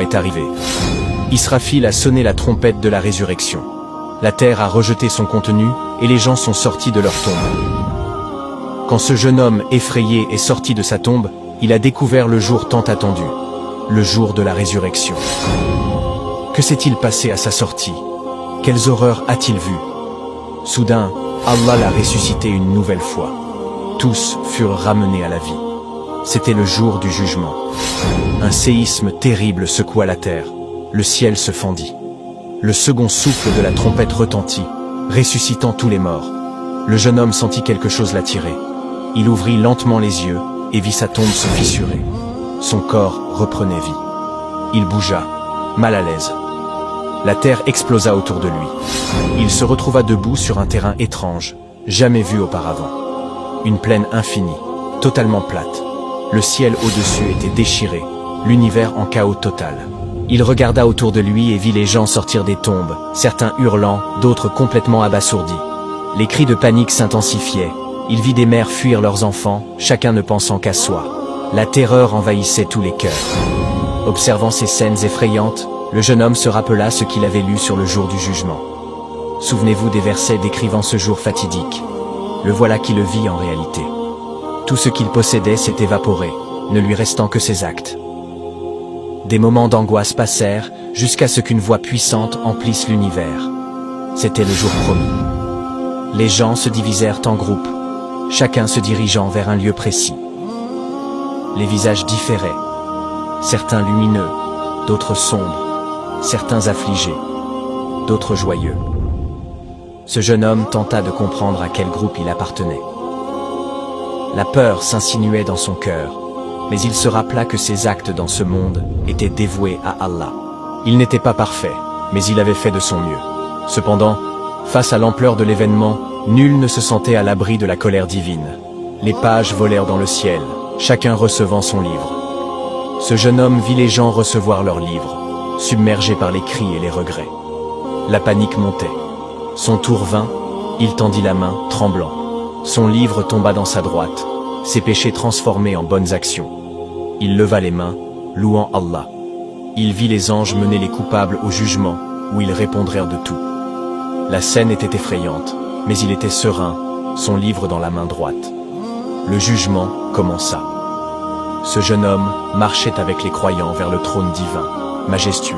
est arrivé. Israfil a sonné la trompette de la résurrection. La terre a rejeté son contenu, et les gens sont sortis de leur tombe. Quand ce jeune homme effrayé est sorti de sa tombe, il a découvert le jour tant attendu, le jour de la résurrection. Que s'est-il passé à sa sortie? Quelles horreurs a-t-il vues? Soudain, Allah l'a ressuscité une nouvelle fois. Tous furent ramenés à la vie. C'était le jour du jugement. Un séisme terrible secoua la terre. Le ciel se fendit. Le second souffle de la trompette retentit, ressuscitant tous les morts. Le jeune homme sentit quelque chose l'attirer. Il ouvrit lentement les yeux et vit sa tombe se fissurer. Son corps reprenait vie. Il bougea, mal à l'aise. La terre explosa autour de lui. Il se retrouva debout sur un terrain étrange, jamais vu auparavant. Une plaine infinie, totalement plate. Le ciel au-dessus était déchiré, l'univers en chaos total. Il regarda autour de lui et vit les gens sortir des tombes, certains hurlant, d'autres complètement abasourdis. Les cris de panique s'intensifiaient. Il vit des mères fuir leurs enfants, chacun ne pensant qu'à soi. La terreur envahissait tous les cœurs. Observant ces scènes effrayantes, le jeune homme se rappela ce qu'il avait lu sur le jour du jugement. Souvenez-vous des versets décrivant ce jour fatidique. Le voilà qui le vit en réalité. Tout ce qu'il possédait s'est évaporé, ne lui restant que ses actes. Des moments d'angoisse passèrent, jusqu'à ce qu'une voix puissante emplisse l'univers. C'était le jour promis. Les gens se divisèrent en groupes, chacun se dirigeant vers un lieu précis. Les visages différaient, certains lumineux, d'autres sombres, certains affligés, d'autres joyeux. Ce jeune homme tenta de comprendre à quel groupe il appartenait. La peur s'insinuait dans son cœur, mais il se rappela que ses actes dans ce monde étaient dévoués à Allah. Il n'était pas parfait, mais il avait fait de son mieux. Cependant, face à l'ampleur de l'événement, nul ne se sentait à l'abri de la colère divine. Les pages volèrent dans le ciel, chacun recevant son livre. Ce jeune homme vit les gens recevoir leurs livres, submergés par les cris et les regrets. La panique montait. Son tour vint, il tendit la main, tremblant. Son livre tomba dans sa droite, ses péchés transformés en bonnes actions. Il leva les mains, louant Allah. Il vit les anges mener les coupables au jugement, où ils répondraient de tout. La scène était effrayante, mais il était serein, son livre dans la main droite. Le jugement commença. Ce jeune homme marchait avec les croyants vers le trône divin, majestueux,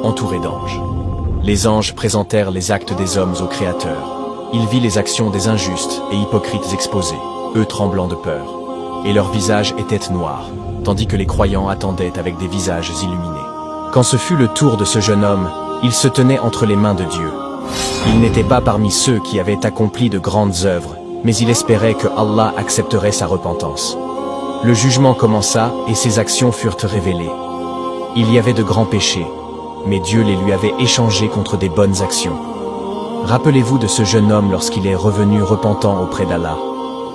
entouré d'anges. Les anges présentèrent les actes des hommes au Créateur. Il vit les actions des injustes et hypocrites exposées, eux tremblant de peur. Et leurs visages étaient noirs, tandis que les croyants attendaient avec des visages illuminés. Quand ce fut le tour de ce jeune homme, il se tenait entre les mains de Dieu. Il n'était pas parmi ceux qui avaient accompli de grandes œuvres, mais il espérait que Allah accepterait sa repentance. Le jugement commença et ses actions furent révélées. Il y avait de grands péchés, mais Dieu les lui avait échangés contre des bonnes actions. Rappelez-vous de ce jeune homme lorsqu'il est revenu repentant auprès d'Allah,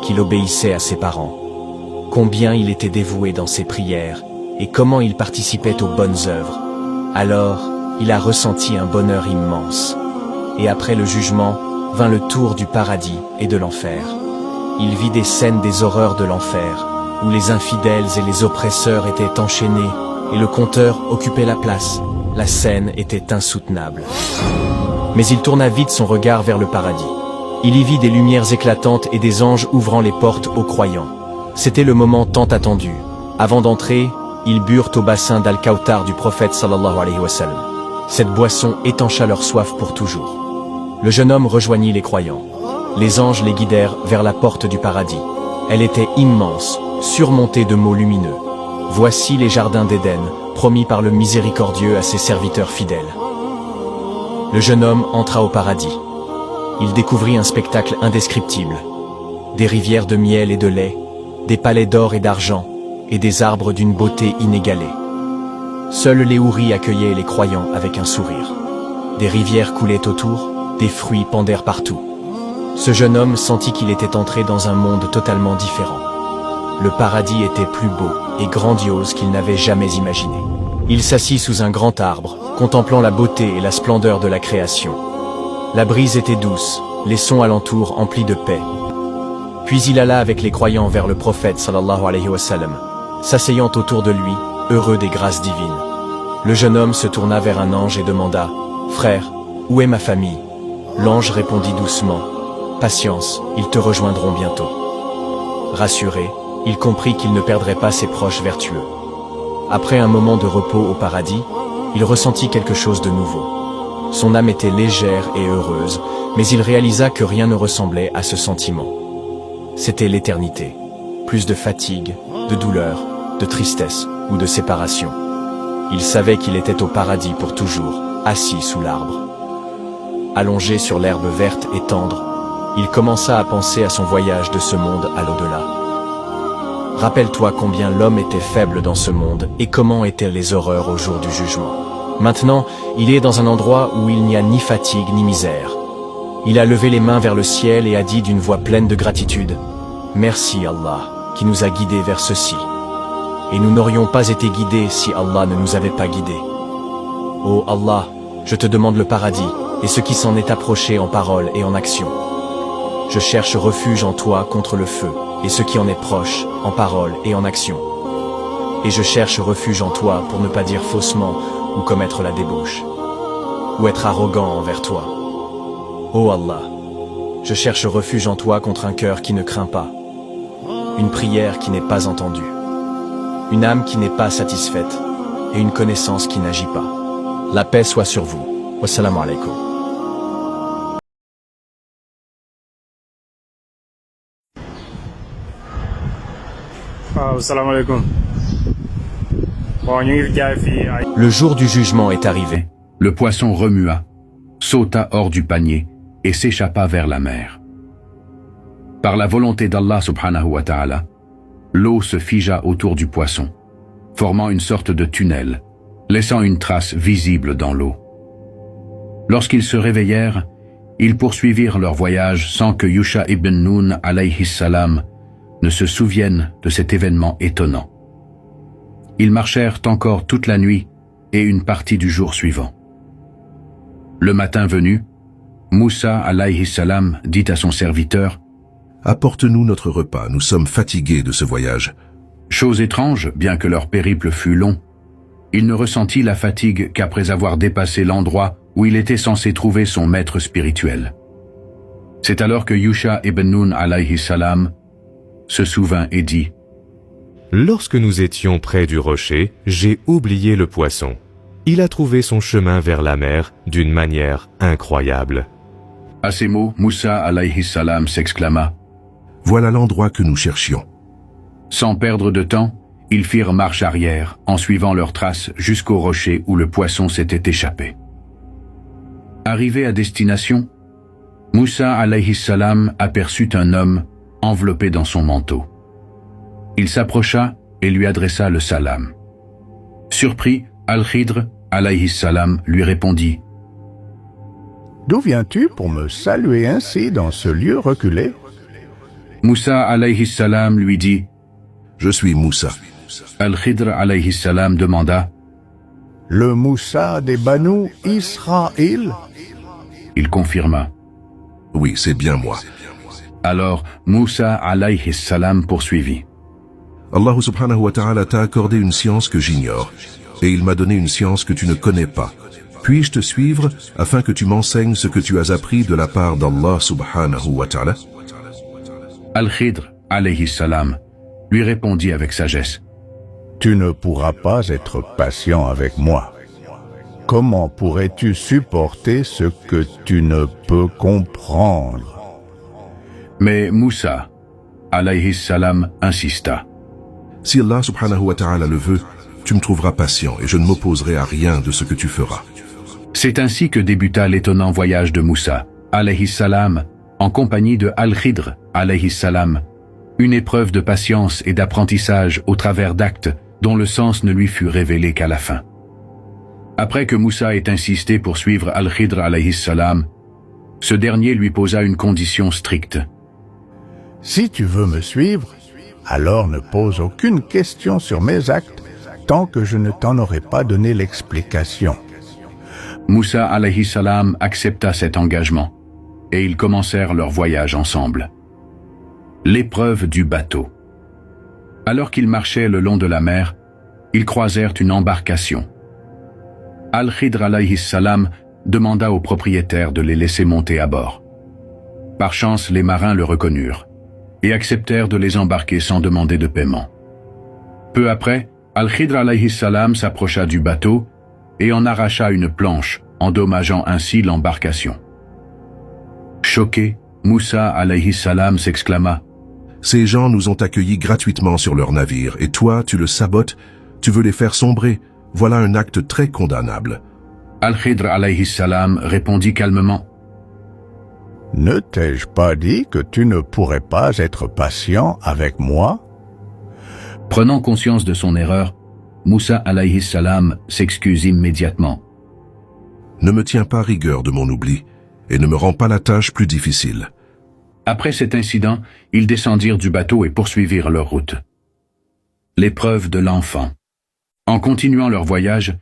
qu'il obéissait à ses parents. Combien il était dévoué dans ses prières, et comment il participait aux bonnes œuvres. Alors, il a ressenti un bonheur immense. Et après le jugement, vint le tour du paradis et de l'enfer. Il vit des scènes des horreurs de l'enfer, où les infidèles et les oppresseurs étaient enchaînés, et le compteur occupait la place. La scène était insoutenable. Mais il tourna vite son regard vers le paradis. Il y vit des lumières éclatantes et des anges ouvrant les portes aux croyants. C'était le moment tant attendu. Avant d'entrer, ils burent au bassin d'Al-Kawthar du prophète sallallahu alayhi wa sallam. Cette boisson étancha leur soif pour toujours. Le jeune homme rejoignit les croyants. Les anges les guidèrent vers la porte du paradis. Elle était immense, surmontée de mots lumineux. Voici les jardins d'Éden, promis par le miséricordieux à ses serviteurs fidèles. Le jeune homme entra au paradis. Il découvrit un spectacle indescriptible. Des rivières de miel et de lait, des palais d'or et d'argent, et des arbres d'une beauté inégalée. Seuls les houris accueillaient les croyants avec un sourire. Des rivières coulaient autour, des fruits pendaient partout. Ce jeune homme sentit qu'il était entré dans un monde totalement différent. Le paradis était plus beau et grandiose qu'il n'avait jamais imaginé. Il s'assit sous un grand arbre, contemplant la beauté et la splendeur de la création. La brise était douce, les sons alentour emplis de paix. Puis il alla avec les croyants vers le prophète sallallahu alayhi wa sallam, s'asseyant autour de lui, heureux des grâces divines. Le jeune homme se tourna vers un ange et demanda « Frère, où est ma famille ?» L'ange répondit doucement « Patience, ils te rejoindront bientôt. » Rassuré, il comprit qu'il ne perdrait pas ses proches vertueux. Après un moment de repos au paradis, il ressentit quelque chose de nouveau. Son âme était légère et heureuse, mais il réalisa que rien ne ressemblait à ce sentiment. C'était l'éternité. Plus de fatigue, de douleur, de tristesse ou de séparation. Il savait qu'il était au paradis pour toujours, assis sous l'arbre. Allongé sur l'herbe verte et tendre, il commença à penser à son voyage de ce monde à l'au-delà. Rappelle-toi combien l'homme était faible dans ce monde et comment étaient les horreurs au jour du jugement. Maintenant, il est dans un endroit où il n'y a ni fatigue ni misère. Il a levé les mains vers le ciel et a dit d'une voix pleine de gratitude « Merci Allah, qui nous a guidés vers ceci. Et nous n'aurions pas été guidés si Allah ne nous avait pas guidés. Ô Allah, je te demande le paradis et ce qui s'en est approché en parole et en action. Je cherche refuge en toi contre le feu et ce qui en est proche en parole et en action. Et je cherche refuge en toi pour ne pas dire faussement ou commettre la débauche, ou être arrogant envers toi. Ô Allah, je cherche refuge en toi contre un cœur qui ne craint pas, une prière qui n'est pas entendue, une âme qui n'est pas satisfaite et une connaissance qui n'agit pas. La paix soit sur vous. Wassalamu alaikum. Assalamu alaikum. Bon, ñu ngi jaay fii ay. Le jour du jugement est arrivé. Le poisson remua, sauta hors du panier et s'échappa vers la mer. Par la volonté d'Allah subhanahu wa ta'ala, l'eau se figea autour du poisson, formant une sorte de tunnel, laissant une trace visible dans l'eau. Lorsqu'ils se réveillèrent, ils poursuivirent leur voyage sans que Yusha ibn Nun alayhi salam ne se souvienne de cet événement étonnant. Ils marchèrent encore toute la nuit et une partie du jour suivant. Le matin venu, Moussa alayhi salam dit à son serviteur « Apporte-nous notre repas, nous sommes fatigués de ce voyage. » Chose étrange, bien que leur périple fût long, il ne ressentit la fatigue qu'après avoir dépassé l'endroit où il était censé trouver son maître spirituel. C'est alors que Yusha ibn Nun alayhi salam se souvint et dit « Lorsque nous étions près du rocher, j'ai oublié le poisson. Il a trouvé son chemin vers la mer d'une manière incroyable. » À ces mots, Moussa alayhi salam s'exclama « Voilà l'endroit que nous cherchions. » Sans perdre de temps, ils firent marche arrière en suivant leurs traces jusqu'au rocher où le poisson s'était échappé. Arrivé à destination, Moussa alayhi salam aperçut un homme enveloppé dans son manteau. Il s'approcha et lui adressa le salam. Surpris, Al-Khidr alayhi salam lui répondit « D'où viens-tu pour me saluer ainsi dans ce lieu reculé ?» Moussa alayhi salam lui dit « Je suis Moussa. » Al-Khidr alayhi salam demanda « Le Moussa des Banu Israël ?» Il confirma « Oui, c'est bien moi. » Alors Moussa alayhi salam poursuivit. « Allah subhanahu wa ta'ala t'a accordé une science que j'ignore, et il m'a donné une science que tu ne connais pas. Puis-je te suivre afin que tu m'enseignes ce que tu as appris de la part d'Allah subhanahu wa ta'ala » Al-Khidr alayhi salam lui répondit avec sagesse. « Tu ne pourras pas être patient avec moi. Comment pourrais-tu supporter ce que tu ne peux comprendre ?» Mais Moussa alayhi salam insista. « Si Allah subhanahu wa ta'ala le veut, tu me trouveras patient et je ne m'opposerai à rien de ce que tu feras. » C'est ainsi que débuta l'étonnant voyage de Moussa alayhi salam en compagnie de Al-Khidr alayhi salam, une épreuve de patience et d'apprentissage au travers d'actes dont le sens ne lui fut révélé qu'à la fin. Après que Moussa ait insisté pour suivre Al-Khidr alayhi salam, ce dernier lui posa une condition stricte. « Si tu veux me suivre, alors ne pose aucune question sur mes actes tant que je ne t'en aurai pas donné l'explication. » Moussa alayhi salam accepta cet engagement et ils commencèrent leur voyage ensemble. L'épreuve du bateau. Alors qu'ils marchaient le long de la mer, ils croisèrent une embarcation. Al-Khidr alayhi salam demanda au propriétaire de les laisser monter à bord. Par chance, les marins le reconnurent et acceptèrent de les embarquer sans demander de paiement. Peu après, Al-Khidr alayhi salam s'approcha du bateau et en arracha une planche, endommageant ainsi l'embarcation. Choqué, Moussa alayhi salam s'exclama: « Ces gens nous ont accueillis gratuitement sur leur navire, et toi, tu le sabotes, tu veux les faire sombrer. Voilà un acte très condamnable. » Al-Khidr alayhi salam répondit calmement: « Ne t'ai-je pas dit que tu ne pourrais pas être patient avec moi ?» Prenant conscience de son erreur, Moussa alayhi salam s'excuse immédiatement. « Ne me tiens pas rigueur de mon oubli, et ne me rends pas la tâche plus difficile. » Après cet incident, ils descendirent du bateau et poursuivirent leur route. L'épreuve de l'enfant. En continuant leur voyage,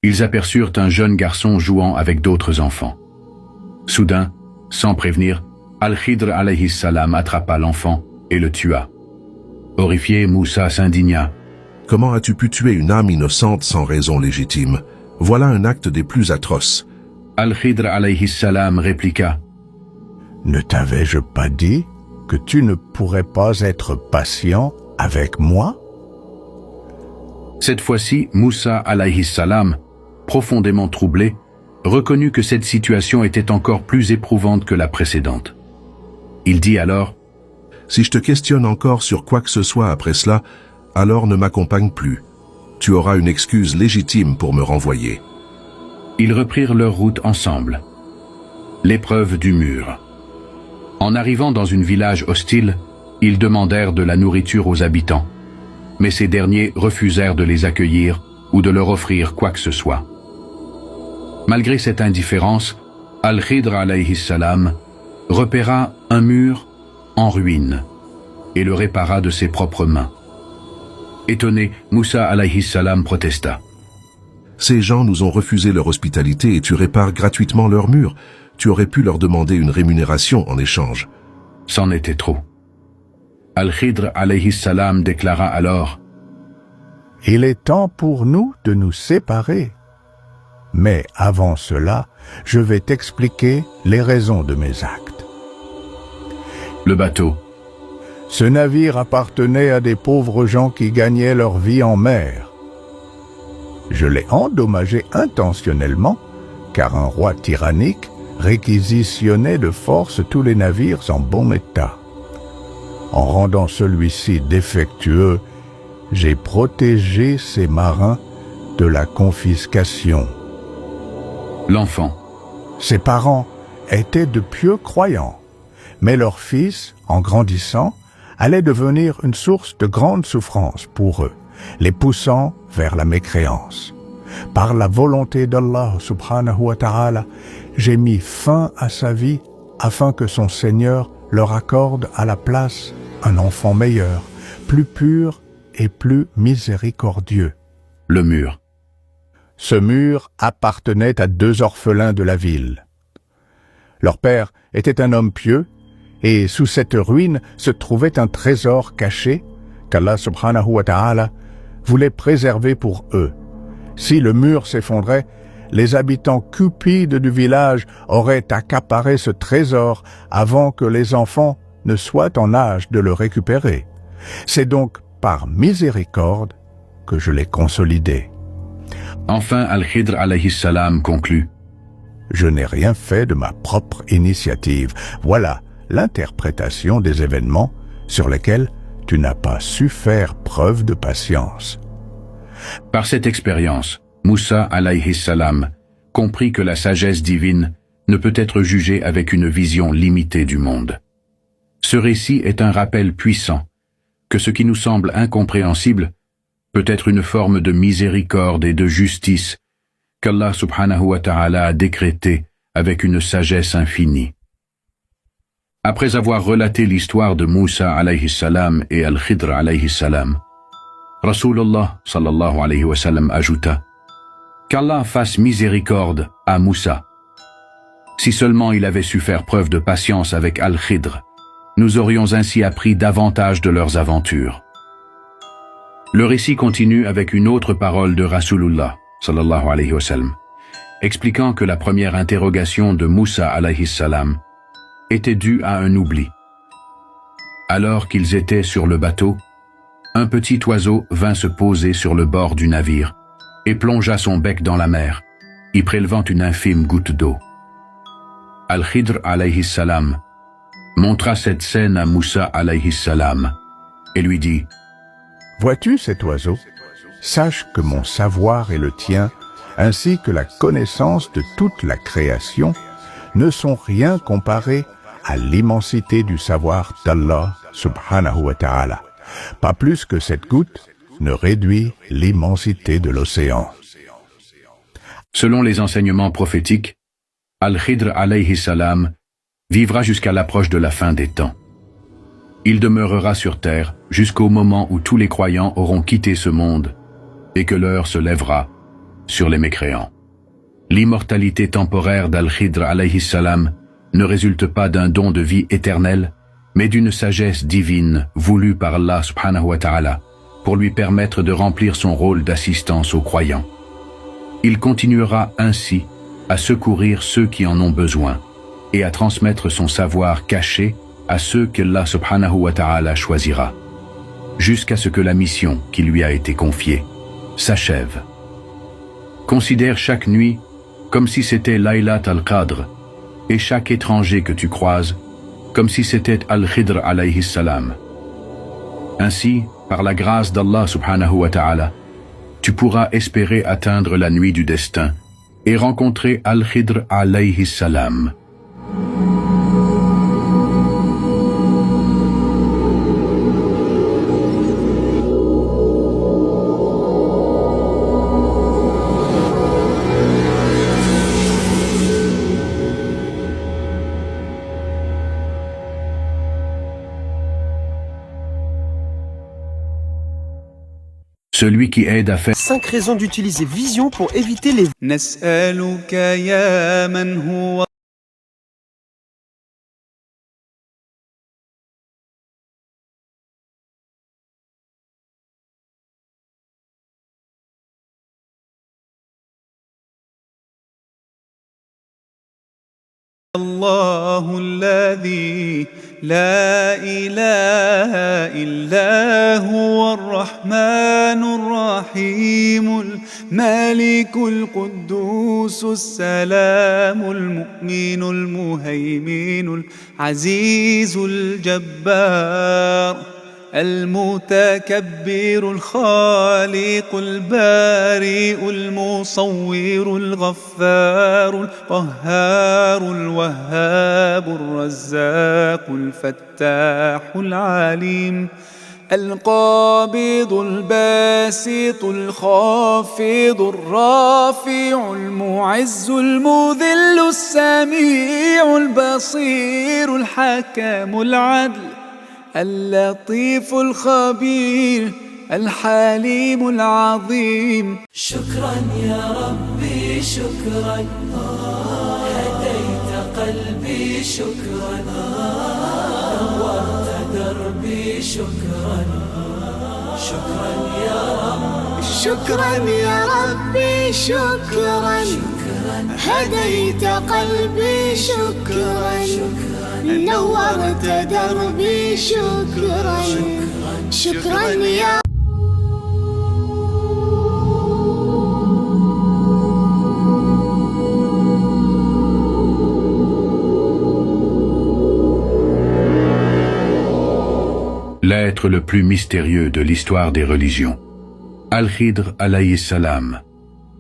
ils aperçurent un jeune garçon jouant avec d'autres enfants. Soudain, sans prévenir, Al-Khidr alayhi salam attrapa l'enfant et le tua. Horrifié, Moussa s'indigna. « Comment as-tu pu tuer une âme innocente sans raison légitime? Voilà un acte des plus atroces. » Al-Khidr alayhi salam répliqua: « Ne t'avais-je pas dit que tu ne pourrais pas être patient avec moi ?» Cette fois-ci, Moussa alayhi salam, profondément troublé, reconnut que cette situation était encore plus éprouvante que la précédente. Il dit alors: « Si je te questionne encore sur quoi que ce soit après cela, alors ne m'accompagne plus. Tu auras une excuse légitime pour me renvoyer. » Ils reprirent leur route ensemble. L'épreuve du mur. En arrivant dans un village hostile, ils demandèrent de la nourriture aux habitants, mais ces derniers refusèrent de les accueillir ou de leur offrir quoi que ce soit. Malgré cette indifférence, Al-Khidr alayhi salam repéra un mur en ruine et le répara de ses propres mains. Étonné, Moussa alayhi salam protesta: « Ces gens nous ont refusé leur hospitalité et tu répares gratuitement leurs murs. Tu aurais pu leur demander une rémunération en échange. » C'en était trop. Al-Khidr alayhi salam déclara alors: « Il est temps pour nous de nous séparer. Mais avant cela, je vais t'expliquer les raisons de mes actes. » Le bateau. Ce navire appartenait à des pauvres gens qui gagnaient leur vie en mer. Je l'ai endommagé intentionnellement, car un roi tyrannique réquisitionnait de force tous les navires en bon état. En rendant celui-ci défectueux, j'ai protégé ces marins de la confiscation. L'enfant. Ses parents étaient de pieux croyants, mais leur fils, en grandissant, allait devenir une source de grande souffrance pour eux, les poussant vers la mécréance. Par la volonté d'Allah subhanahu wa ta'ala, j'ai mis fin à sa vie afin que son Seigneur leur accorde à la place un enfant meilleur, plus pur et plus miséricordieux. Le mur. Ce mur appartenait à 2 orphelins de la ville. Leur père était un homme pieux, et sous cette ruine se trouvait un trésor caché qu'Allah subhanahu wa ta'ala voulait préserver pour eux. Si le mur s'effondrait, les habitants cupides du village auraient accaparé ce trésor avant que les enfants ne soient en âge de le récupérer. C'est donc par miséricorde que je l'ai consolidé. Enfin, Al-Khidr alayhi salam conclut: « Je n'ai rien fait de ma propre initiative. Voilà l'interprétation des événements sur lesquels tu n'as pas su faire preuve de patience. » Par cette expérience, Moussa alayhi salam comprit que la sagesse divine ne peut être jugée avec une vision limitée du monde. Ce récit est un rappel puissant que ce qui nous semble incompréhensible peut être une forme de miséricorde et de justice qu'Allah subhanahu wa ta'ala a décrété avec une sagesse infinie. Après avoir relaté l'histoire de Moussa alayhi salam et Al-Khidr alayhi salam, Rasulullah sallallahu alayhi wa sallam ajouta: « Qu'Allah fasse miséricorde à Moussa. Si seulement il avait su faire preuve de patience avec Al-Khidr, nous aurions ainsi appris davantage de leurs aventures. » Le récit continue avec une autre parole de Rasulullah sallallahu alayhi wa sallam, expliquant que la première interrogation de Moussa alayhi salam était due à un oubli. Alors qu'ils étaient sur le bateau, un petit oiseau vint se poser sur le bord du navire et plongea son bec dans la mer, y prélevant une infime goutte d'eau. Al-Khidr alayhi salam montra cette scène à Moussa alayhi salam et lui dit: « Vois-tu cet oiseau? Sache que mon savoir et le tien, ainsi que la connaissance de toute la création, ne sont rien comparés à l'immensité du savoir d'Allah subhanahu wa ta'ala, pas plus que cette goutte ne réduit l'immensité de l'océan. » Selon les enseignements prophétiques, Al-Khidr alayhi salam vivra jusqu'à l'approche de la fin des temps. Il demeurera sur terre jusqu'au moment où tous les croyants auront quitté ce monde et que l'heure se lèvera sur les mécréants. L'immortalité temporaire d'Al-Khidr alayhi salam ne résulte pas d'un don de vie éternelle, mais d'une sagesse divine voulue par Allah subhanahu wa ta'ala pour lui permettre de remplir son rôle d'assistance aux croyants. Il continuera ainsi à secourir ceux qui en ont besoin et à transmettre son savoir caché à ceux qu'Allah subhanahu wa ta'ala choisira, jusqu'à ce que la mission qui lui a été confiée s'achève. Considère chaque nuit comme si c'était Laylat al-Qadr et chaque étranger que tu croises comme si c'était Al-Khidr alayhi salam. Ainsi, par la grâce d'Allah subhanahu wa ta'ala, tu pourras espérer atteindre la nuit du destin et rencontrer Al-Khidr alayhi salam. Celui qui aide à faire 5 raisons d'utiliser Vision pour éviter les نسألك يا من هو الله الذي لا إله إلا هو الرحمن الرحيم الملك القدوس السلام المؤمن المهيمن العزيز الجبار المتكبر الخالق البارئ المصور الغفار القهار الوهاب الرزاق الفتاح العليم القابض الباسط الخافض الرافع المعز المذل السميع البصير الحكم العدل اللطيف الخبير الحليم العظيم. شكرا يا ربي شكرا هديت قلبي شكرا نورت دربي شكرا شكرا يا رب شكرا يا ربي شكرا هديت قلبي شكرا نورت دربي شكرا شكرا يا l'être le plus mystérieux de l'histoire des religions. Al-Khidr alayhi salam.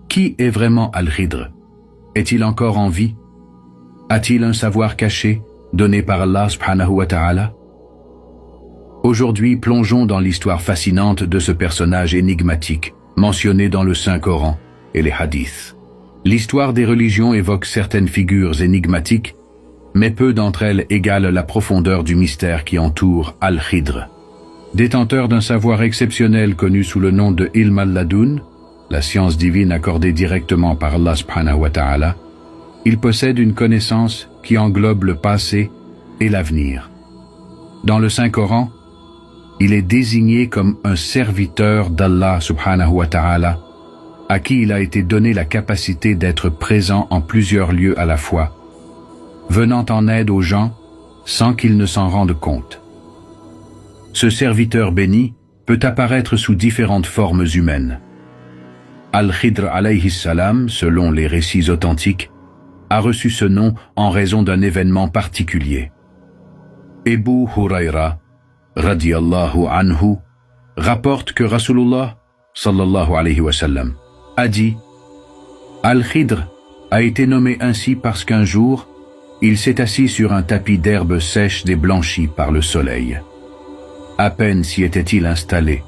Qui est vraiment Al-Khidr? Est-il encore en vie? A-t-il un savoir caché donné par Allah subhanahu wa ta'ala? Aujourd'hui, plongeons dans l'histoire fascinante de ce personnage énigmatique, mentionné dans le Saint-Coran et les hadiths. L'histoire des religions évoque certaines figures énigmatiques, mais peu d'entre elles égalent la profondeur du mystère qui entoure Al-Khidr. Détenteur d'un savoir exceptionnel connu sous le nom de Ilm al-Ladun, la science divine accordée directement par Allah subhanahu wa ta'ala, il possède une connaissance qui englobe le passé et l'avenir. Dans le Saint-Coran, il est désigné comme un serviteur d'Allah subhanahu wa ta'ala à qui il a été donné la capacité d'être présent en plusieurs lieux à la fois, venant en aide aux gens sans qu'ils ne s'en rendent compte. Ce serviteur béni peut apparaître sous différentes formes humaines. Al-Khidr alayhi salam, selon les récits authentiques, a reçu ce nom en raison d'un événement particulier. Ebu Hurayra, radiyallahu anhu, rapporte que Rasulullah, sallallahu alayhi wa sallam, a dit « Al-Khidr a été nommé ainsi parce qu'un jour, il s'est assis sur un tapis d'herbes sèches déblanchies par le soleil. À peine s'y était-il installé,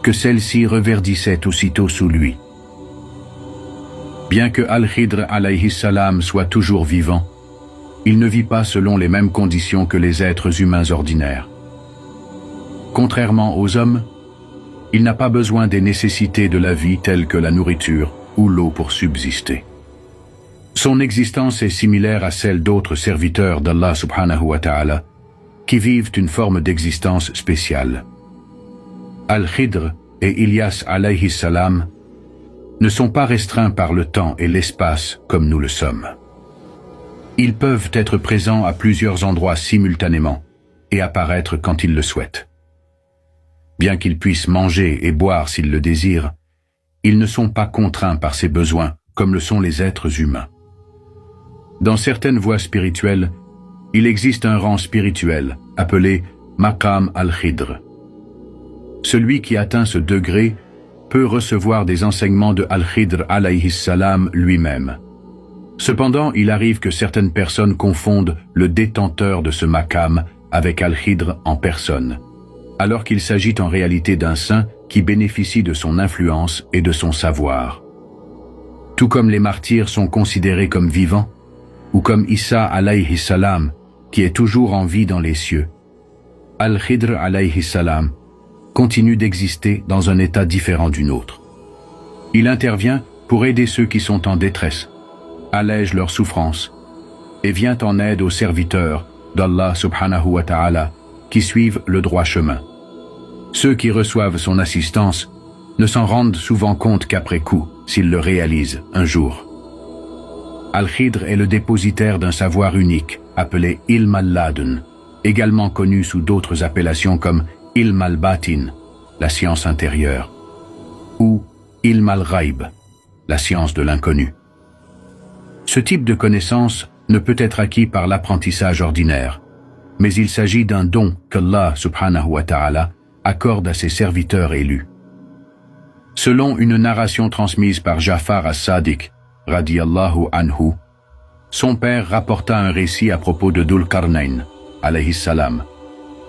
que celle-ci reverdissait aussitôt sous lui. Bien que Al-Khidr alayhi salam soit toujours vivant, il ne vit pas selon les mêmes conditions que les êtres humains ordinaires. Contrairement aux hommes, il n'a pas besoin des nécessités de la vie telles que la nourriture ou l'eau pour subsister. Son existence est similaire à celle d'autres serviteurs d'Allah subhanahu wa ta'ala qui vivent une forme d'existence spéciale. Al-Khidr et Ilyas alayhi salam ne sont pas restreints par le temps et l'espace comme nous le sommes. Ils peuvent être présents à plusieurs endroits simultanément et apparaître quand ils le souhaitent. Bien qu'ils puissent manger et boire s'ils le désirent, ils ne sont pas contraints par ces besoins comme le sont les êtres humains. Dans certaines voies spirituelles, il existe un rang spirituel appelé Maqam al-Khidr. Celui qui atteint ce degré peut recevoir des enseignements de Al-Khidr alayhi salam lui-même. Cependant, il arrive que certaines personnes confondent le détenteur de ce maqam avec Al-Khidr en personne, alors qu'il s'agit en réalité d'un saint qui bénéficie de son influence et de son savoir. Tout comme les martyrs sont considérés comme vivants, ou comme Isa alayhi salam, qui est toujours en vie dans les cieux, Al-Khidr alayhi salam continue d'exister dans un état différent du nôtre. Il intervient pour aider ceux qui sont en détresse, allège leurs souffrances, et vient en aide aux serviteurs d'Allah subhanahu wa ta'ala qui suivent le droit chemin. Ceux qui reçoivent son assistance ne s'en rendent souvent compte qu'après coup, s'ils le réalisent un jour. Al-Khidr est le dépositaire d'un savoir unique, appelé Ilm al-Ladun, également connu sous d'autres appellations comme Ilm al-Batin, la science intérieure, ou Ilm al-Ghaib, la science de l'inconnu. Ce type de connaissance ne peut être acquis par l'apprentissage ordinaire, mais il s'agit d'un don qu'Allah subhanahu wa ta'ala accorde à ses serviteurs élus. Selon une narration transmise par Jafar as-Sadiq, radiyallahu anhu, son père rapporta un récit à propos de Dhul Qarnayn, alayhi salam,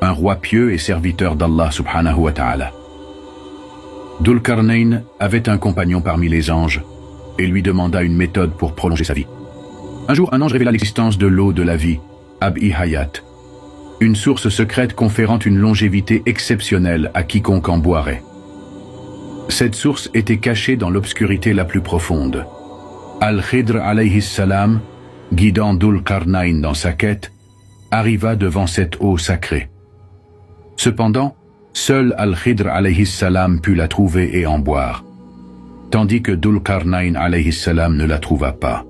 un roi pieux et serviteur d'Allah subhanahu wa ta'ala. Dhul Qarnayn avait un compagnon parmi les anges et lui demanda une méthode pour prolonger sa vie. Un jour, un ange révéla l'existence de l'eau de la vie, Ab-i Hayat, une source secrète conférant une longévité exceptionnelle à quiconque en boirait. Cette source était cachée dans l'obscurité la plus profonde. Al-Khidr alayhi salam, guidant Dhul Qarnayn dans sa quête, arriva devant cette eau sacrée. Cependant, seul Al-Khidr alayhi salam put la trouver et en boire, tandis que Dhul Qarnayn alayhi salam ne la trouva pas.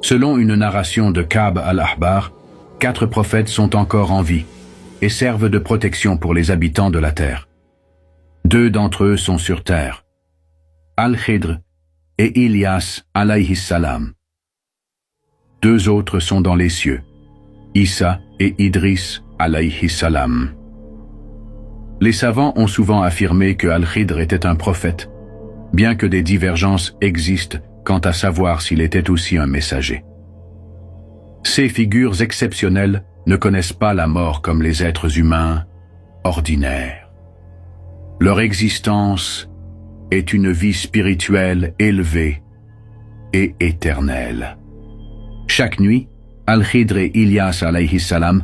Selon une narration de Ka'b al-Ahbar, 4 prophètes sont encore en vie et servent de protection pour les habitants de la terre. 2 d'entre eux sont sur terre, Al-Khidr et Ilyas alayhi salam. 2 autres sont dans les cieux, Isa et Idris alayhi salam. Les savants ont souvent affirmé que Al-Khidr était un prophète, bien que des divergences existent quant à savoir s'il était aussi un messager. Ces figures exceptionnelles ne connaissent pas la mort comme les êtres humains ordinaires. Leur existence est une vie spirituelle élevée et éternelle. Chaque nuit, Al-Khidr et Ilyas alayhi salam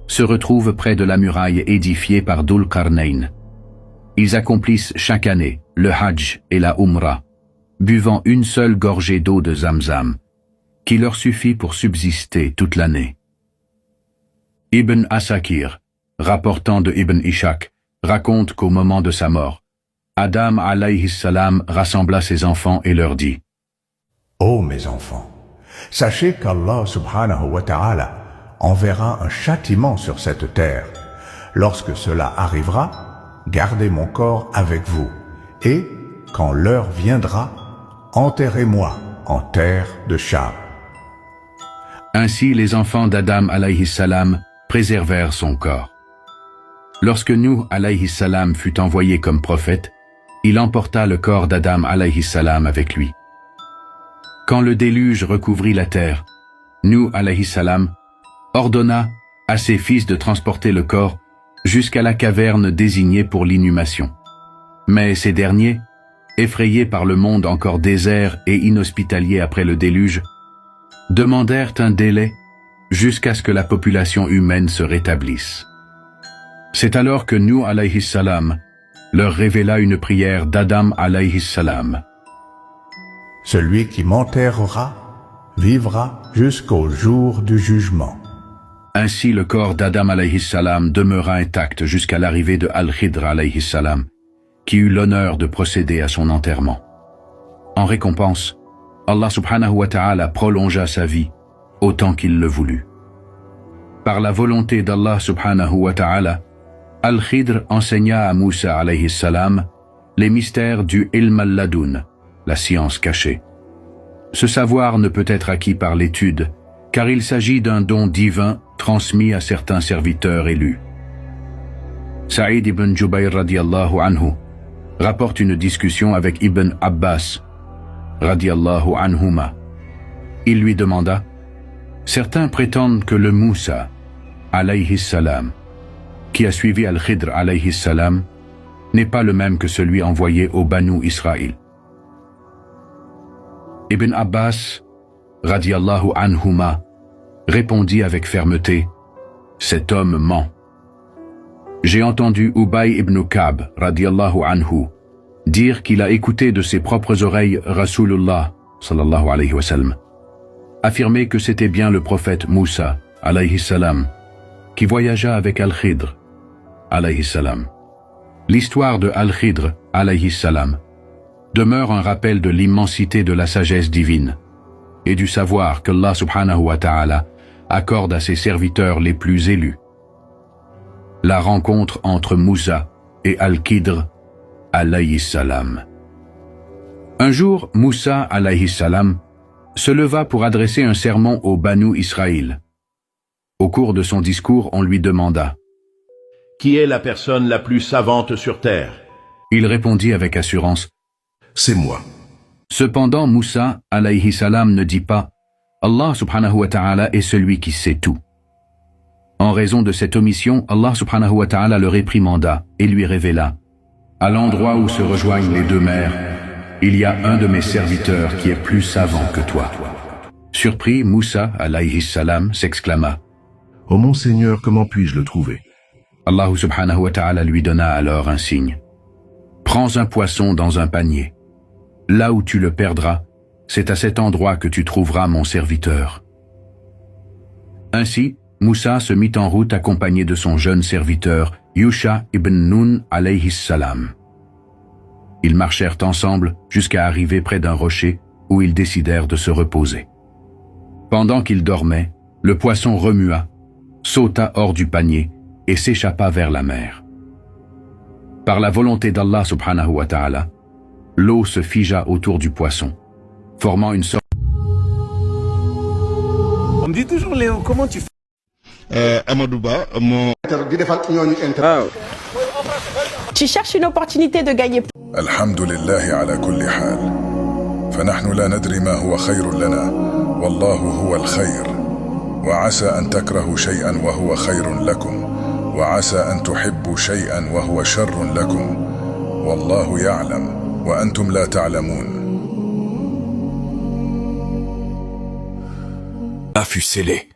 se retrouvent près de la muraille édifiée par Dhul Qarnayn. Ils accomplissent chaque année le Hajj et la Umrah, buvant une seule gorgée d'eau de Zamzam, qui leur suffit pour subsister toute l'année. Ibn Asakir, rapportant de Ibn Ishaq, raconte qu'au moment de sa mort, Adam alayhi salam rassembla ses enfants et leur dit: Ô mes enfants, sachez qu'Allah subhanahu wa ta'ala enverra un châtiment sur cette terre. Lorsque cela arrivera, gardez mon corps avec vous, et, quand l'heure viendra, enterrez-moi en terre de Cham. Ainsi les enfants d'Adam alayhi salam préservèrent son corps. Lorsque Nuh alayhi salam fut envoyé comme prophète, il emporta le corps d'Adam alayhi salam avec lui. Quand le déluge recouvrit la terre, Nuh alayhi salam ordonna à ses fils de transporter le corps jusqu'à la caverne désignée pour l'inhumation. Mais ces derniers, effrayés par le monde encore désert et inhospitalier après le déluge, demandèrent un délai jusqu'à ce que la population humaine se rétablisse. C'est alors que Nuh alayhi salam leur révéla une prière d'Adam alayhi salam. Celui qui m'enterrera vivra jusqu'au jour du jugement. Ainsi le corps d'Adam alayhi salam demeura intact jusqu'à l'arrivée de Al-Khidr alayhi salam, qui eut l'honneur de procéder à son enterrement. En récompense, Allah subhanahu wa ta'ala prolongea sa vie autant qu'il le voulut. Par la volonté d'Allah subhanahu wa ta'ala, Al-Khidr enseigna à Moussa alayhi salam les mystères du Ilm al-Ladun, la science cachée. Ce savoir ne peut être acquis par l'étude, car il s'agit d'un don divin transmis à certains serviteurs élus. Saïd ibn Jubayr radiallahu anhu rapporte une discussion avec Ibn Abbas radiallahu anhuma. Il lui demanda: certains prétendent que le Moussa alayhi salam, qui a suivi Al-Khidr alayhi salam, n'est pas le même que celui envoyé au Banu Israël. Ibn Abbas radiallahu anhuma répondit avec fermeté: cet homme ment. J'ai entendu Ubay ibn Ka'b radiallahu anhu dire qu'il a écouté de ses propres oreilles Rasulullah sallallahu alayhi wa sallam affirmer que c'était bien le prophète Moussa alayhi salam qui voyagea avec Al-Khidr alayhi salam. L'histoire de Al-Khidr alayhi salam demeure un rappel de l'immensité de la sagesse divine et du savoir qu'Allah subhanahu wa ta'ala accorde à ses serviteurs les plus élus. La rencontre entre Moussa et Al-Khidr alayhi salam. Un jour, Moussa alayhi salam se leva pour adresser un sermon au Banu Israël. Au cours de son discours, on lui demanda: qui est la personne la plus savante sur terre? Il répondit avec assurance: c'est moi. Cependant, Moussa alayhi salam ne dit pas: Allah subhanahu wa ta'ala est celui qui sait tout. En raison de cette omission, Allah subhanahu wa ta'ala le réprimanda et lui révéla: à l'endroit où se rejoignent les deux mers, il y a un de mes serviteurs qui est plus savant que toi. Surpris, Moussa alayhi salam s'exclama: ô mon Seigneur, comment puis-je le trouver? Allah subhanahu wa ta'ala lui donna alors un signe: prends un poisson dans un panier. Là où tu le perdras, c'est à cet endroit que tu trouveras mon serviteur. Ainsi, Moussa se mit en route accompagné de son jeune serviteur, Yusha ibn Nun alayhi salam. Ils marchèrent ensemble jusqu'à arriver près d'un rocher où ils décidèrent de se reposer. Pendant qu'ils dormaient, le poisson remua, sauta hors du panier et s'échappa vers la mer. Par la volonté d'Allah subhanahu wa ta'ala, l'eau se figea autour du poisson, formant une sorte... On me dit toujours, Léo, comment tu fais? Amadouba, mon... Tu cherches une opportunité de gagner. Alhamdulillah ala kulli hal. فنحن لا ندري ما هو خير لنا والله هو الخير وعسى أن تكرهوا شيئا وهو خير لكم وعسى أن تحبوا شيئا وهو شر لكم والله يعلم وأنتم لا تعلمون. A fut scellé.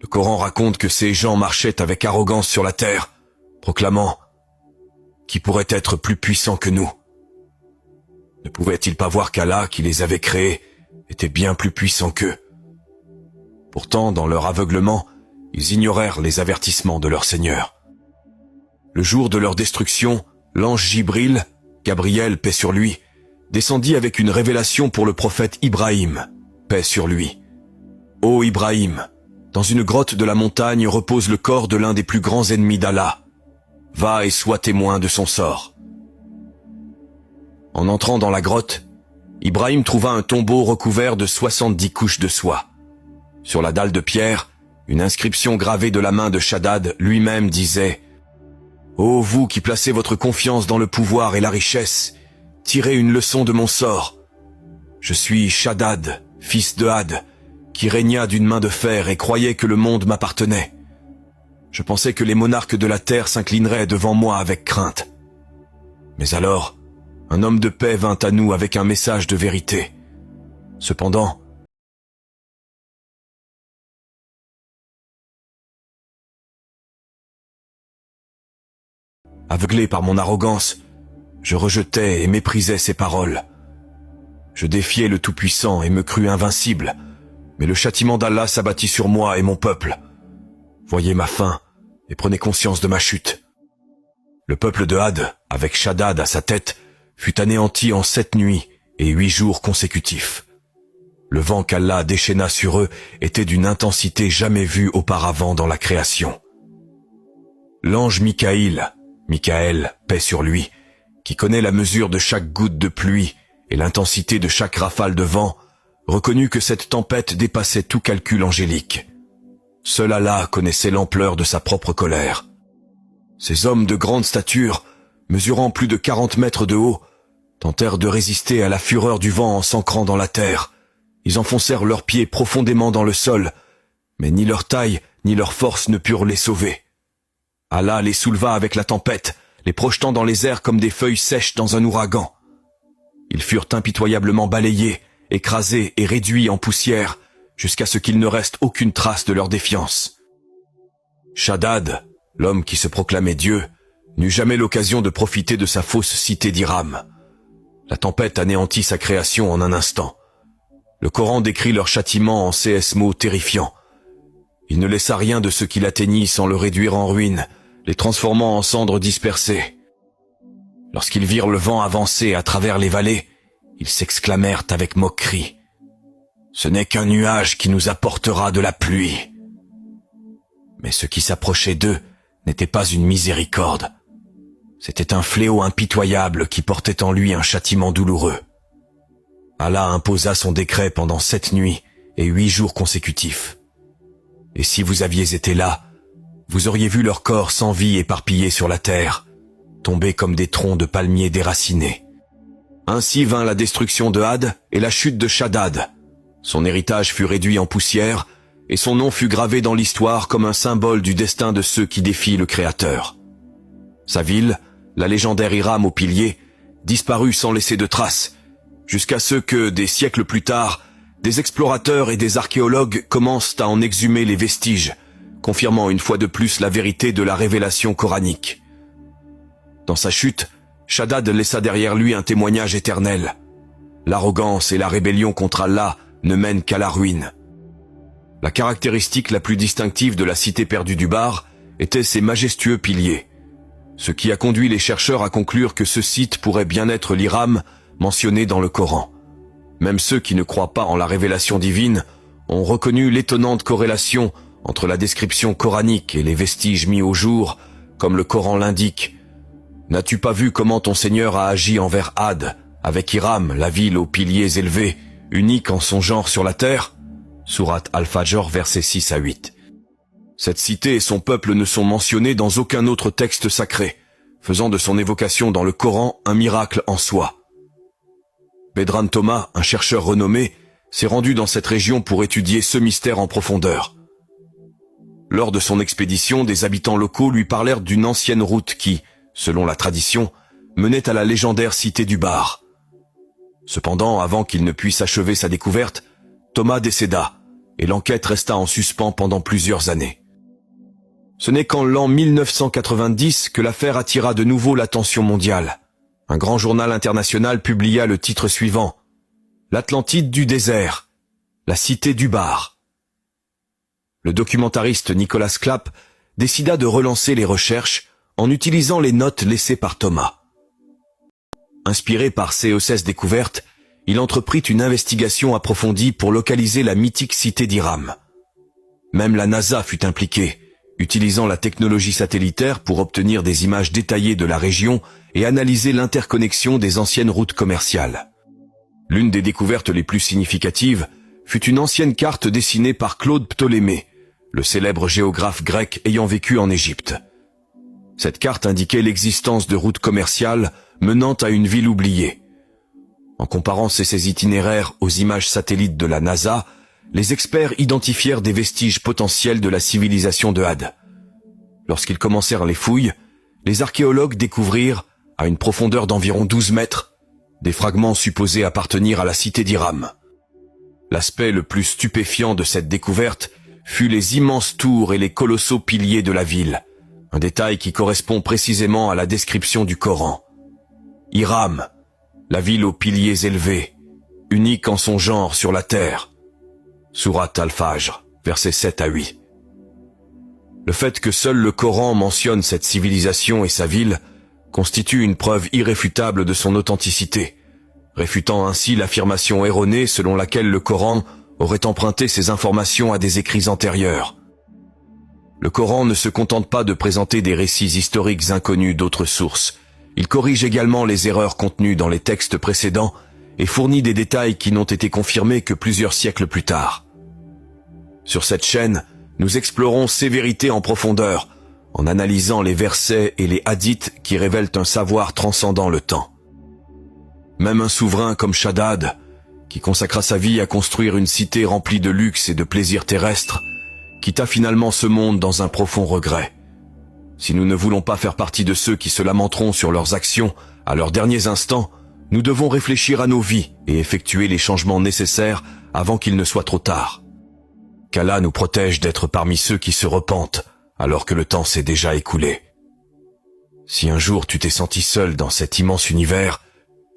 Le Coran raconte que ces gens marchaient avec arrogance sur la terre, proclamant: qui pourrait être plus puissant que nous? Ne pouvaient-ils pas voir qu'Allah, qui les avait créés, était bien plus puissant qu'eux? Pourtant, dans leur aveuglement, ils ignorèrent les avertissements de leur Seigneur. Le jour de leur destruction, l'ange Jibril Gabriel, paix sur lui, descendit avec une révélation pour le prophète Ibrahim, paix sur lui. Ô Ibrahim, dans une grotte de la montagne repose le corps de l'un des plus grands ennemis d'Allah. Va et sois témoin de son sort. En entrant dans la grotte, Ibrahim trouva un tombeau recouvert de 70 couches de soie. Sur la dalle de pierre, une inscription gravée de la main de Shaddad lui-même disait « Ô vous qui placez votre confiance dans le pouvoir et la richesse, tirez une leçon de mon sort. Je suis Shaddad, fils de Had, qui régna d'une main de fer et croyait que le monde m'appartenait. Je pensais que les monarques de la terre s'inclineraient devant moi avec crainte. Mais alors, un homme de paix vint à nous avec un message de vérité. Cependant, aveuglé par mon arrogance, je rejetais et méprisais ses paroles. Je défiais le Tout-Puissant et me crus invincible, mais le châtiment d'Allah s'abattit sur moi et mon peuple. Voyez ma fin et prenez conscience de ma chute. Le peuple de Had, avec Shaddad à sa tête, fut anéanti en 7 nuits et 8 jours consécutifs. Le vent qu'Allah déchaîna sur eux était d'une intensité jamais vue auparavant dans la création. L'ange Michaël, paix sur lui, qui connaît la mesure de chaque goutte de pluie et l'intensité de chaque rafale de vent, reconnut que cette tempête dépassait tout calcul angélique. Seul Allah connaissait l'ampleur de sa propre colère. Ces hommes de grande stature, mesurant plus de 40 mètres de haut, tentèrent de résister à la fureur du vent en s'ancrant dans la terre. Ils enfoncèrent leurs pieds profondément dans le sol, mais ni leur taille ni leur force ne purent les sauver. Allah les souleva avec la tempête, les projetant dans les airs comme des feuilles sèches dans un ouragan. Ils furent impitoyablement balayés, écrasés et réduits en poussière, jusqu'à ce qu'il ne reste aucune trace de leur défiance. Shaddad, l'homme qui se proclamait Dieu, n'eut jamais l'occasion de profiter de sa fausse cité d'Iram. La tempête anéantit sa création en un instant. Le Coran décrit leur châtiment en ces mots terrifiants. Il ne laissa rien de ce qu'il atteignit sans le réduire en ruine, les transformant en cendres dispersées. Lorsqu'ils virent le vent avancer à travers les vallées, ils s'exclamèrent avec moquerie. « Ce n'est qu'un nuage qui nous apportera de la pluie. » Mais ce qui s'approchait d'eux n'était pas une miséricorde. C'était un fléau impitoyable qui portait en lui un châtiment douloureux. Allah imposa son décret pendant 7 nuits et 8 jours consécutifs. Et si vous aviez été là, vous auriez vu leurs corps sans vie éparpillés sur la terre, tombés comme des troncs de palmiers déracinés. Ainsi vint la destruction de Had et la chute de Shaddad. Son héritage fut réduit en poussière et son nom fut gravé dans l'histoire comme un symbole du destin de ceux qui défient le Créateur. Sa ville, la légendaire Iram aux piliers, disparut sans laisser de traces, jusqu'à ce que, des siècles plus tard, des explorateurs et des archéologues commencent à en exhumer les vestiges, confirmant une fois de plus la vérité de la révélation coranique. Dans sa chute, Shaddad laissa derrière lui un témoignage éternel. L'arrogance et la rébellion contre Allah ne mènent qu'à la ruine. La caractéristique la plus distinctive de la cité perdue du Bar était ses majestueux piliers, ce qui a conduit les chercheurs à conclure que ce site pourrait bien être l'Iram mentionné dans le Coran. Même ceux qui ne croient pas en la révélation divine ont reconnu l'étonnante corrélation entre la description coranique et les vestiges mis au jour, comme le Coran l'indique. N'as-tu pas vu comment ton Seigneur a agi envers Had, avec Iram, la ville aux piliers élevés, unique en son genre sur la terre? Sourate Al-Fajr, versets 6 à 8. Cette cité et son peuple ne sont mentionnés dans aucun autre texte sacré, faisant de son évocation dans le Coran un miracle en soi. Bedran Thomas, un chercheur renommé, s'est rendu dans cette région pour étudier ce mystère en profondeur. Lors de son expédition, des habitants locaux lui parlèrent d'une ancienne route qui, selon la tradition, menait à la légendaire cité du Bar. Cependant, avant qu'il ne puisse achever sa découverte, Thomas décéda, et l'enquête resta en suspens pendant plusieurs années. Ce n'est qu'en l'an 1990 que l'affaire attira de nouveau l'attention mondiale. Un grand journal international publia le titre suivant « L'Atlantide du désert, la cité du Bar ». Le documentariste Nicolas Clapp décida de relancer les recherches en utilisant les notes laissées par Thomas. inspiré par ces découvertes, il entreprit une investigation approfondie pour localiser la mythique cité d'Iram. Même la NASA fut impliquée, utilisant la technologie satellitaire pour obtenir des images détaillées de la région et analyser l'interconnexion des anciennes routes commerciales. L'une des découvertes les plus significatives fut une ancienne carte dessinée par Claude Ptolémée, le célèbre géographe grec ayant vécu en Égypte. Cette carte indiquait l'existence de routes commerciales menant à une ville oubliée. En comparant ces itinéraires aux images satellites de la NASA, les experts identifièrent des vestiges potentiels de la civilisation de Had. Lorsqu'ils commencèrent les fouilles, les archéologues découvrirent, à une profondeur d'environ 12 mètres, des fragments supposés appartenir à la cité d'Iram. L'aspect le plus stupéfiant de cette découverte fut les immenses tours et les colossaux piliers de la ville, un détail qui correspond précisément à la description du Coran. Iram, la ville aux piliers élevés, unique en son genre sur la terre. Sourate Al-Fajr, versets 7 à 8. Le fait que seul le Coran mentionne cette civilisation et sa ville constitue une preuve irréfutable de son authenticité, réfutant ainsi l'affirmation erronée selon laquelle le Coran aurait emprunté ces informations à des écrits antérieurs. Le Coran ne se contente pas de présenter des récits historiques inconnus d'autres sources. Il corrige également les erreurs contenues dans les textes précédents et fournit des détails qui n'ont été confirmés que plusieurs siècles plus tard. Sur cette chaîne, nous explorons ces vérités en profondeur, en analysant les versets et les hadiths qui révèlent un savoir transcendant le temps. Même un souverain comme Shaddad, qui consacra sa vie à construire une cité remplie de luxe et de plaisirs terrestres, quitta finalement ce monde dans un profond regret. Si nous ne voulons pas faire partie de ceux qui se lamenteront sur leurs actions à leurs derniers instants, nous devons réfléchir à nos vies et effectuer les changements nécessaires avant qu'il ne soit trop tard. Qu'Allah nous protège d'être parmi ceux qui se repentent alors que le temps s'est déjà écoulé. Si un jour tu t'es senti seul dans cet immense univers,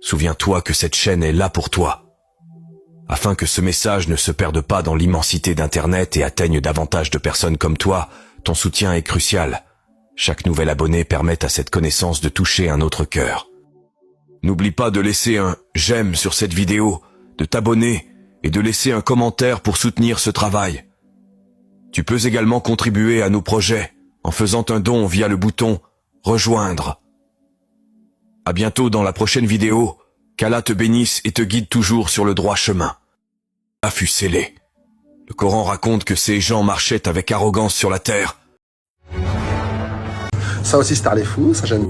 souviens-toi que cette chaîne est là pour toi. Afin que ce message ne se perde pas dans l'immensité d'Internet et atteigne davantage de personnes comme toi, ton soutien est crucial. Chaque nouvel abonné permet à cette connaissance de toucher un autre cœur. N'oublie pas de laisser un « j'aime » sur cette vidéo, de t'abonner et de laisser un commentaire pour soutenir ce travail. Tu peux également contribuer à nos projets en faisant un don via le bouton « Rejoindre ». À bientôt dans la prochaine vidéo. Qu'Allah te bénisse et te guide toujours sur le droit chemin. A fut scellé. Le Coran raconte que ces gens marchaient avec arrogance sur la terre. Ça aussi c'est les fous, ça gêne.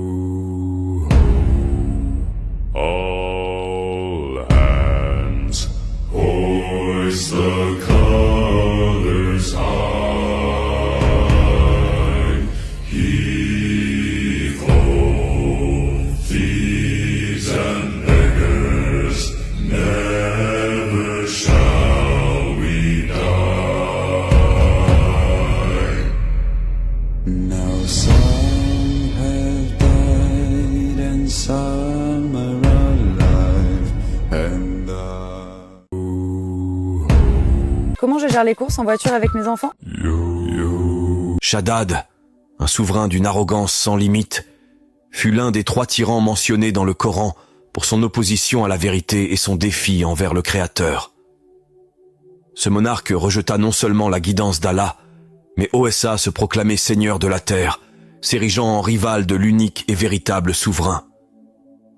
All hands hoist the colors high. Heave ho, thieves and beggars, never shall we die. Now some have died and some are alive and Comment je gère les courses en voiture avec mes enfants? Shaddad, un souverain d'une arrogance sans limite, fut l'un des 3 tyrans mentionnés dans le Coran pour son opposition à la vérité et son défi envers le Créateur. Ce monarque rejeta non seulement la guidance d'Allah, mais osa se proclamer seigneur de la terre, s'érigeant en rival de l'unique et véritable souverain.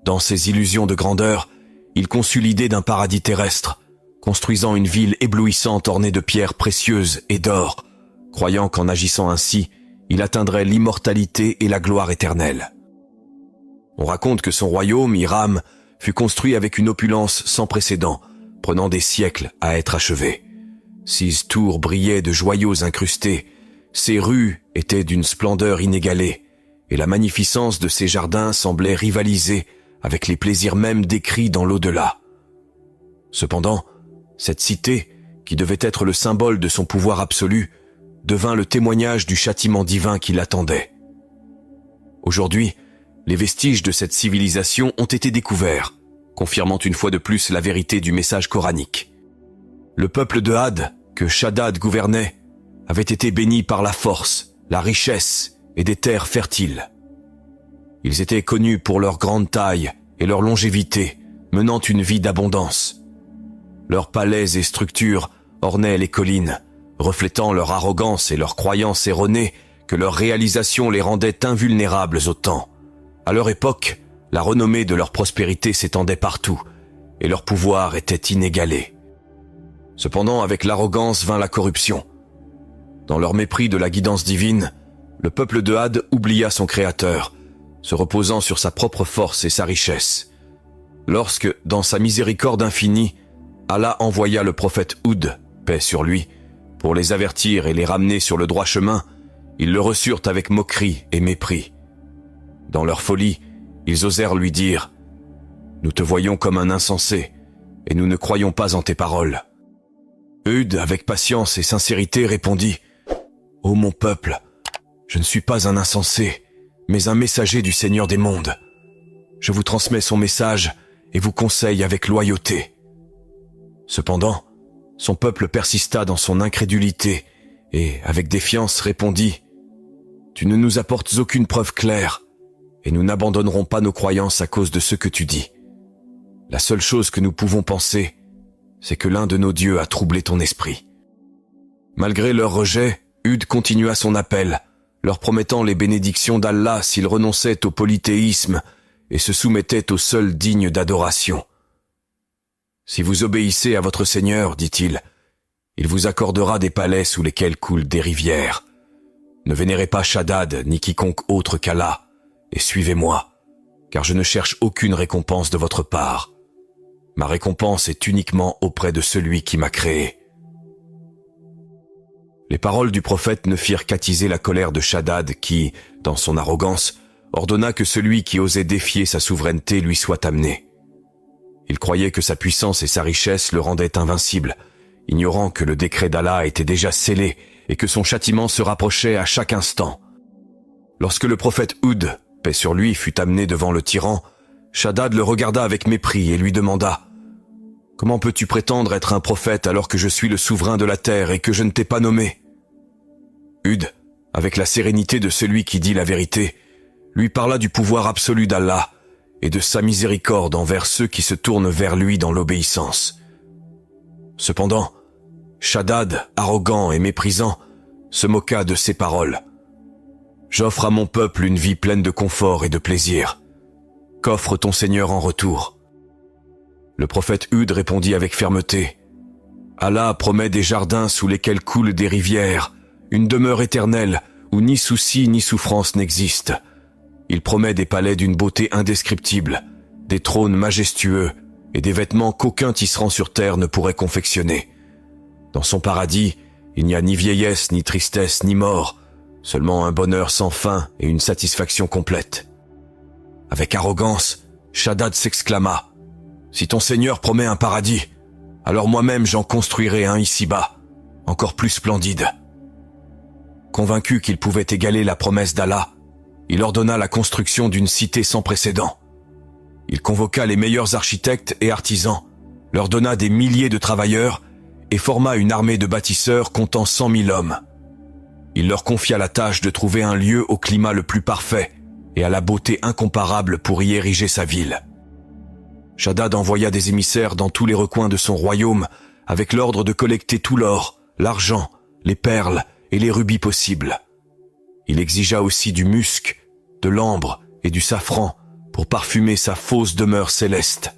Dans ses illusions de grandeur, il conçut l'idée d'un paradis terrestre, construisant une ville éblouissante ornée de pierres précieuses et d'or, croyant qu'en agissant ainsi, il atteindrait l'immortalité et la gloire éternelle. On raconte que son royaume, Iram, fut construit avec une opulence sans précédent, prenant des siècles à être achevé. 6 tours brillaient de joyaux incrustés, ses rues étaient d'une splendeur inégalée, et la magnificence de ses jardins semblait rivaliser avec les plaisirs même décrits dans l'au-delà. Cependant, cette cité, qui devait être le symbole de son pouvoir absolu, devint le témoignage du châtiment divin qui l'attendait. Aujourd'hui, les vestiges de cette civilisation ont été découverts, confirmant une fois de plus la vérité du message coranique. Le peuple de Had, que Shaddad gouvernait, avait été béni par la force, la richesse et des terres fertiles. Ils étaient connus pour leur grande taille et leur longévité, menant une vie d'abondance. Leurs palais et structures ornaient les collines, reflétant leur arrogance et leur croyance erronée que leurs réalisations les rendaient invulnérables au temps. À leur époque, la renommée de leur prospérité s'étendait partout, et leur pouvoir était inégalé. Cependant, avec l'arrogance vint la corruption. Dans leur mépris de la guidance divine, le peuple de Had oublia son Créateur, se reposant sur sa propre force et sa richesse. Lorsque, dans sa miséricorde infinie, Allah envoya le prophète Houd, paix sur lui, pour les avertir et les ramener sur le droit chemin, ils le reçurent avec moquerie et mépris. Dans leur folie, ils osèrent lui dire « Nous te voyons comme un insensé, et nous ne croyons pas en tes paroles. » Houd, avec patience et sincérité, répondit « Ô mon peuple, je ne suis pas un insensé, mais un messager du Seigneur des mondes. Je vous transmets son message et vous conseille avec loyauté. » Cependant, son peuple persista dans son incrédulité et, avec défiance, répondit « Tu ne nous apportes aucune preuve claire, et nous n'abandonnerons pas nos croyances à cause de ce que tu dis. La seule chose que nous pouvons penser, c'est que l'un de nos dieux a troublé ton esprit. » Malgré leur rejet, Houd continua son appel, leur promettant les bénédictions d'Allah s'ils renonçaient au polythéisme et se soumettaient au seul digne d'adoration. « Si vous obéissez à votre Seigneur, dit-il, il vous accordera des palais sous lesquels coulent des rivières. Ne vénérez pas Shaddad ni quiconque autre qu'Allah, et suivez-moi, car je ne cherche aucune récompense de votre part. Ma récompense est uniquement auprès de celui qui m'a créé. » Les paroles du prophète ne firent qu'attiser la colère de Shaddad qui, dans son arrogance, ordonna que celui qui osait défier sa souveraineté lui soit amené. Il croyait que sa puissance et sa richesse le rendaient invincible, ignorant que le décret d'Allah était déjà scellé et que son châtiment se rapprochait à chaque instant. Lorsque le prophète Houd, paix sur lui, fut amené devant le tyran, Shaddad le regarda avec mépris et lui demanda « Comment peux-tu prétendre être un prophète alors que je suis le souverain de la terre et que je ne t'ai pas nommé ?» Houd, avec la sérénité de celui qui dit la vérité, lui parla du pouvoir absolu d'Allah et de sa miséricorde envers ceux qui se tournent vers lui dans l'obéissance. Cependant, Shaddad, arrogant et méprisant, se moqua de ces paroles. « J'offre à mon peuple une vie pleine de confort et de plaisir. Qu'offre ton Seigneur en retour ?» Le prophète Houd répondit avec fermeté. « Allah promet des jardins sous lesquels coulent des rivières, une demeure éternelle où ni souci ni souffrance n'existent. Il promet des palais d'une beauté indescriptible, des trônes majestueux et des vêtements qu'aucun tisserand sur terre ne pourrait confectionner. Dans son paradis, il n'y a ni vieillesse, ni tristesse, ni mort, seulement un bonheur sans fin et une satisfaction complète. » Avec arrogance, Shaddad s'exclama « Si ton Seigneur promet un paradis, alors moi-même j'en construirai un ici-bas, encore plus splendide. » Convaincu qu'il pouvait égaler la promesse d'Allah, il ordonna la construction d'une cité sans précédent. Il convoqua les meilleurs architectes et artisans, leur donna des milliers de travailleurs et forma une armée de bâtisseurs comptant 100 000 hommes. Il leur confia la tâche de trouver un lieu au climat le plus parfait et à la beauté incomparable pour y ériger sa ville. Shaddad envoya des émissaires dans tous les recoins de son royaume avec l'ordre de collecter tout l'or, l'argent, les perles et les rubis possibles. Il exigea aussi du musc, de l'ambre et du safran pour parfumer sa fausse demeure céleste.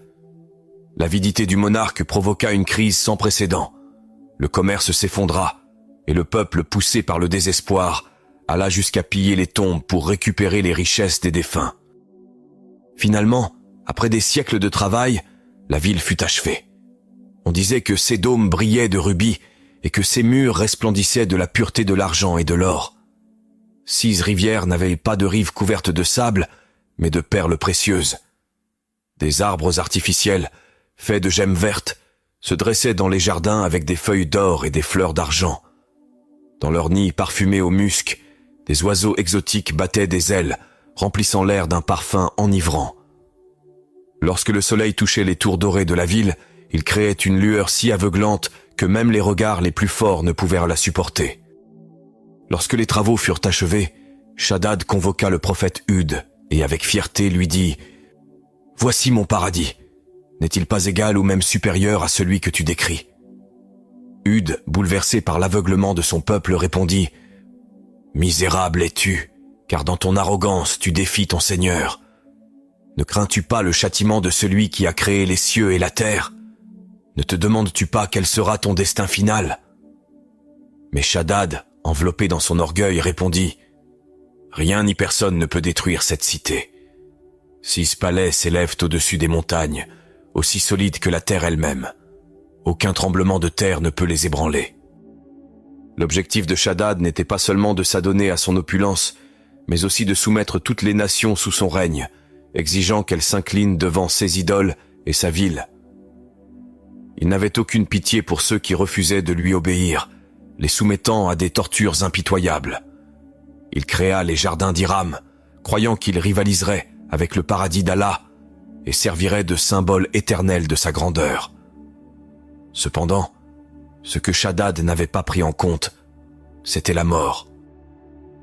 L'avidité du monarque provoqua une crise sans précédent. Le commerce s'effondra et le peuple, poussé par le désespoir, alla jusqu'à piller les tombes pour récupérer les richesses des défunts. Finalement, après des siècles de travail, la ville fut achevée. On disait que ses dômes brillaient de rubis et que ses murs resplendissaient de la pureté de l'argent et de l'or. 6 rivières n'avaient pas de rives couvertes de sable, mais de perles précieuses. Des arbres artificiels, faits de gemmes vertes, se dressaient dans les jardins avec des feuilles d'or et des fleurs d'argent. Dans leurs nids parfumés au musc, des oiseaux exotiques battaient des ailes, remplissant l'air d'un parfum enivrant. Lorsque le soleil touchait les tours dorées de la ville, il créait une lueur si aveuglante que même les regards les plus forts ne pouvaient la supporter. Lorsque les travaux furent achevés, Shaddad convoqua le prophète Houd et avec fierté lui dit « Voici mon paradis. N'est-il pas égal ou même supérieur à celui que tu décris? Hud, bouleversé par l'aveuglement de son peuple, répondit « Misérable es-tu, car dans ton arrogance tu défies ton Seigneur. Ne crains-tu pas le châtiment de celui qui a créé les cieux et la terre? Ne te demandes-tu pas quel sera ton destin final ?» Mais Shaddad, enveloppé dans son orgueil, répondit « Rien ni personne ne peut détruire cette cité. 6 palais s'élèvent au-dessus des montagnes, aussi solides que la terre elle-même. Aucun tremblement de terre ne peut les ébranler. » L'objectif de Shaddad n'était pas seulement de s'adonner à son opulence, mais aussi de soumettre toutes les nations sous son règne, exigeant qu'elles s'inclinent devant ses idoles et sa ville. Il n'avait aucune pitié pour ceux qui refusaient de lui obéir, les soumettant à des tortures impitoyables. Il créa les jardins d'Hiram, croyant qu'ils rivaliseraient avec le paradis d'Allah et serviraient de symbole éternel de sa grandeur. Cependant, ce que Shaddad n'avait pas pris en compte, c'était la mort.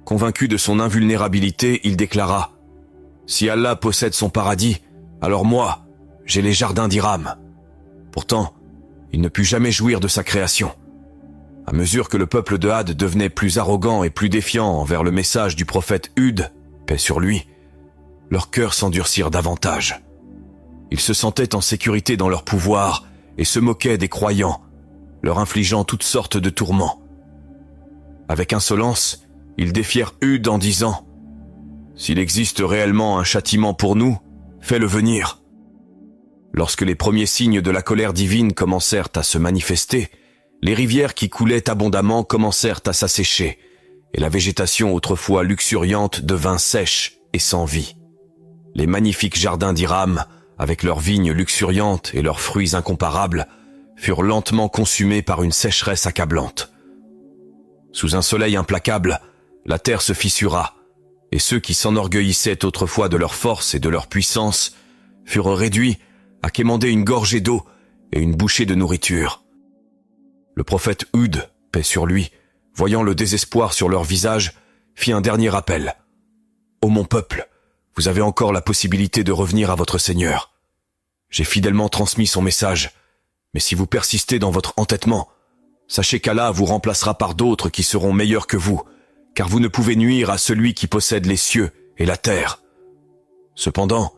Convaincu de son invulnérabilité, il déclara « Si Allah possède son paradis, alors moi, j'ai les jardins d'Hiram. » Pourtant, il ne put jamais jouir de sa création. À mesure que le peuple de Had devenait plus arrogant et plus défiant envers le message du prophète Hud, paix sur lui, leurs cœurs s'endurcirent davantage. Ils se sentaient en sécurité dans leur pouvoir et se moquaient des croyants, leur infligeant toutes sortes de tourments. Avec insolence, ils défièrent Hud en disant « S'il existe réellement un châtiment pour nous, fais-le venir. » Lorsque les premiers signes de la colère divine commencèrent à se manifester, les rivières qui coulaient abondamment commencèrent à s'assécher, et la végétation autrefois luxuriante devint sèche et sans vie. Les magnifiques jardins d'Hiram, avec leurs vignes luxuriantes et leurs fruits incomparables, furent lentement consumés par une sécheresse accablante. Sous un soleil implacable, la terre se fissura, et ceux qui s'enorgueillissaient autrefois de leur force et de leur puissance furent réduits à quémander une gorgée d'eau et une bouchée de nourriture. Le prophète Hud, paix sur lui, voyant le désespoir sur leur visage, fit un dernier appel. « Ô mon peuple, vous avez encore la possibilité de revenir à votre Seigneur. J'ai fidèlement transmis son message, mais si vous persistez dans votre entêtement, sachez qu'Allah vous remplacera par d'autres qui seront meilleurs que vous, car vous ne pouvez nuire à celui qui possède les cieux et la terre. » Cependant,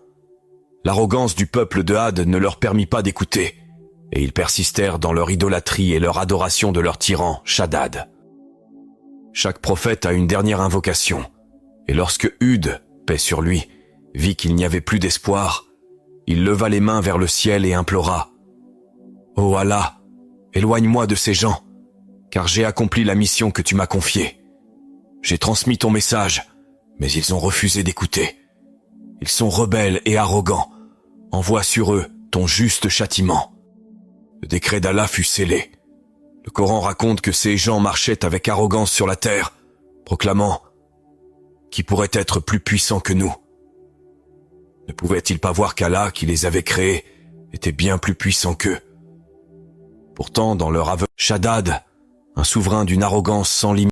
l'arrogance du peuple de Had ne leur permit pas d'écouter, et ils persistèrent dans leur idolâtrie et leur adoration de leur tyran, Shaddad. Chaque prophète a une dernière invocation, et lorsque Hud, paix sur lui, vit qu'il n'y avait plus d'espoir, il leva les mains vers le ciel et implora « Ô Allah, éloigne-moi de ces gens, car j'ai accompli la mission que tu m'as confiée. J'ai transmis ton message, mais ils ont refusé d'écouter. Ils sont rebelles et arrogants. Envoie sur eux ton juste châtiment. » Le décret d'Allah fut scellé. Le Coran raconte que ces gens marchaient avec arrogance sur la terre, proclamant « Qui pourrait être plus puissant que nous ?» Ne pouvaient-ils pas voir qu'Allah, qui les avait créés, était bien plus puissant qu'eux? Pourtant, dans leur aveu, Shaddad, un souverain d'une arrogance sans limite,